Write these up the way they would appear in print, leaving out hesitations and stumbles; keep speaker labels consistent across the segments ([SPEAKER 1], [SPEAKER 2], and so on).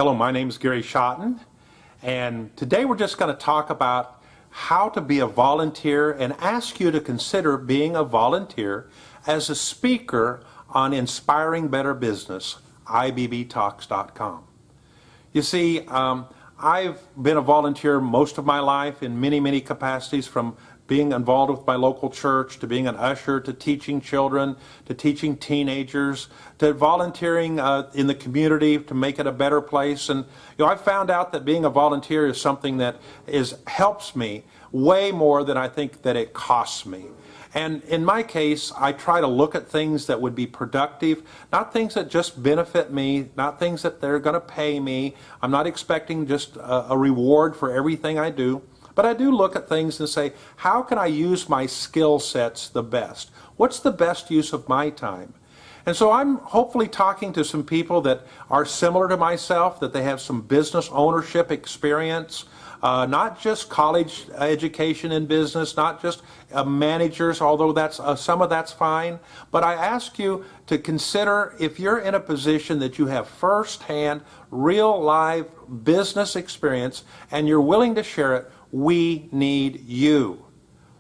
[SPEAKER 1] Hello, my name is Gary Shotton, and today we're just going to talk about how to be a volunteer and ask you to consider being a volunteer as a speaker on Inspiring Better Business, ibbtalks.com. You see, I've been a volunteer most of my life in many capacities, from being involved with my local church, to being an usher, to teaching children, to teaching teenagers, to volunteering in the community to make it a better place. And I found out that being a volunteer is something that helps me way more than I think that it costs me. And in my case, I try to look at things that would be productive, not things that just benefit me, not things that they're going to pay me. I'm not expecting just a reward for everything I do. But I do look at things and say, how can I use my skill sets the best? What's the best use of my time? And so I'm hopefully talking to some people that are similar to myself, that they have some business ownership experience, not just college education in business, not just managers, although some of that's fine. But I ask you to consider, if you're in a position that you have firsthand, real live business experience and you're willing to share it, we need you.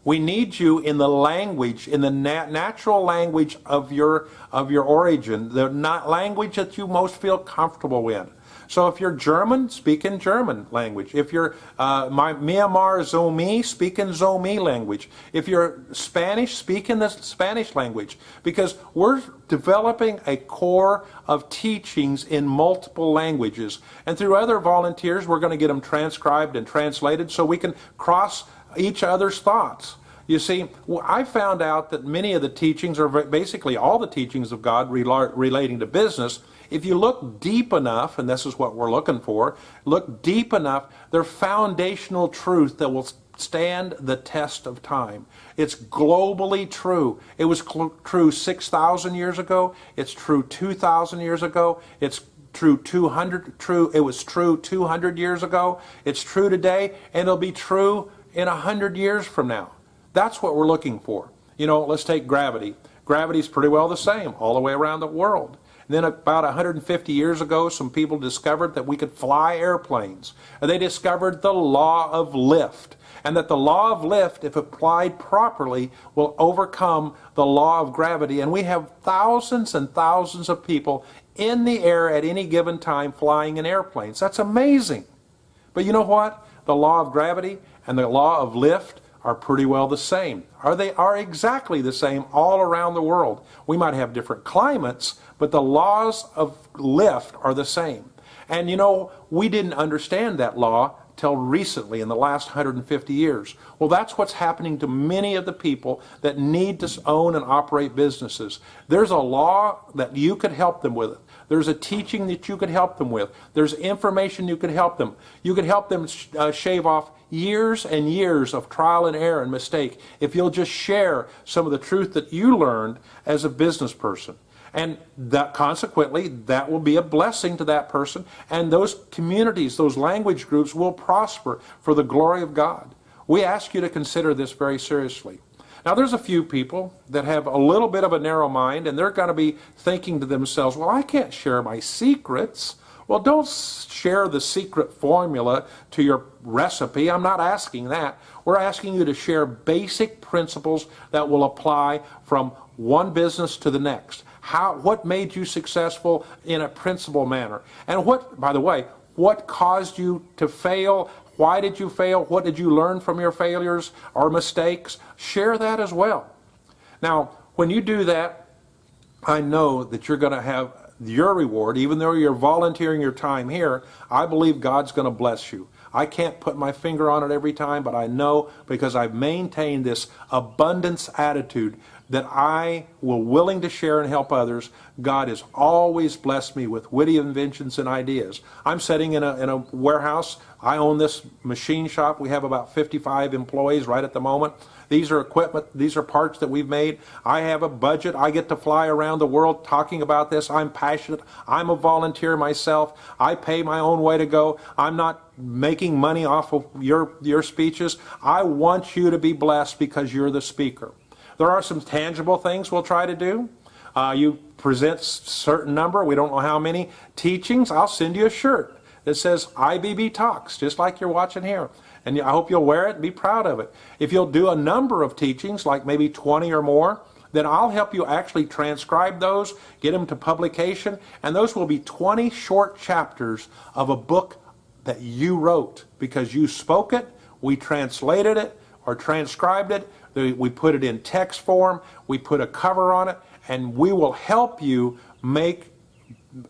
[SPEAKER 1] We need you in the language, in the natural language of your origin, the language that you most feel comfortable in. So if you're German, speak in German language. If you're Myanmar Zomi, speak in Zomi language. If you're Spanish, speak in the Spanish language. Because we're developing a core of teachings in multiple languages. And through other volunteers, we're going to get them transcribed and translated so we can cross each other's thoughts. You see, I found out that many of the teachings, or basically all the teachings of God relating to business, if you look deep enough, and this is what we're looking for, look deep enough, they're foundational truth that will stand the test of time. It's globally true. It was true 6,000 years ago. It's true 2,000 years ago. It's true 200. It was true 200 years ago. It's true today, and it'll be true in 100 years from now. That's what we're looking for. Let's take gravity. Gravity's pretty well the same all the way around the world. And then about 150 years ago, some people discovered that we could fly airplanes. And they discovered the law of lift. And that the law of lift, if applied properly, will overcome the law of gravity. And we have thousands and thousands of people in the air at any given time flying in airplanes. That's amazing. But you know what? The law of gravity and the law of lift are pretty well the same. They are exactly the same all around the world. We might have different climates, but the laws of lift are the same. And we didn't understand that law till recently, in the last 150 years. Well, that's what's happening to many of the people that need to own and operate businesses. There's a law that you could help them with. There's a teaching that you could help them with. There's information you could help them. You could help them shave off years and years of trial and error and mistake if you'll just share some of the truth that you learned as a business person. And that consequently, that will be a blessing to that person, and those communities, those language groups will prosper for the glory of God. We ask you to consider this very seriously. Now, there's a few people that have a little bit of a narrow mind, and they're going to be thinking to themselves, well, I can't share my secrets. Well, don't share the secret formula to your recipe. I'm not asking that. We're asking you to share basic principles that will apply from one business to the next. What made you successful in a principled manner? And by the way, what caused you to fail? Why did you fail? What did you learn from your failures or mistakes? Share that as well. Now, when you do that, I know that you're going to have your reward. Even though you're volunteering your time here, I believe God's going to bless you. I can't put my finger on it every time, but I know, because I've maintained this abundance attitude, that I will willing to share and help others. God has always blessed me with witty inventions and ideas. I'm sitting in a warehouse. I own this machine shop. We have about 55 employees right at the moment. These are equipment, these are parts that we've made. I have a budget. I get to fly around the world talking about this. I'm passionate. I'm a volunteer myself. I pay my own way to go. I'm not making money off of your speeches. I want you to be blessed because you're the speaker. There are some tangible things we'll try to do. You present certain number, we don't know how many teachings, I'll send you a shirt that says IBB Talks, just like you're watching here. And I hope you'll wear it and be proud of it. If you'll do a number of teachings, like maybe 20 or more, then I'll help you actually transcribe those, get them to publication, and those will be 20 short chapters of a book that you wrote because you spoke it, we translated it or transcribed it, we put it in text form, we put a cover on it, and we will help you make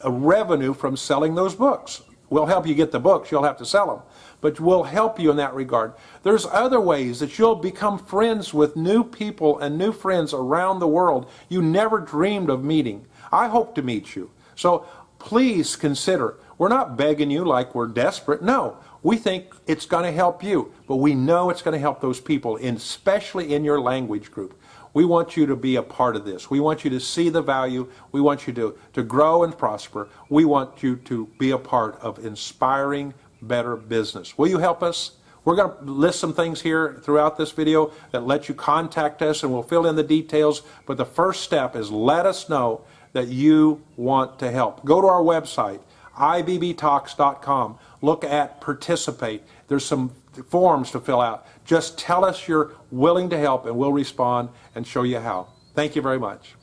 [SPEAKER 1] a revenue from selling those books. We'll help you get the books, you'll have to sell them, but we'll help you in that regard. There's other ways that you'll become friends with new people and new friends around the world you never dreamed of meeting. I hope to meet you. So please consider. We're not begging you like we're desperate. No, we think it's going to help you, but we know it's going to help those people, especially in your language group. We want you to be a part of this. We want you to see the value. We want you to grow and prosper. We want you to be a part of inspiring better business. Will you help us? We're going to list some things here throughout this video that let you contact us, and we'll fill in the details. But the first step is let us know that you want to help. Go to our website, ibbtalks.com. Look at participate. There's some forms to fill out. Just tell us you're willing to help and we'll respond and show you how. Thank you very much.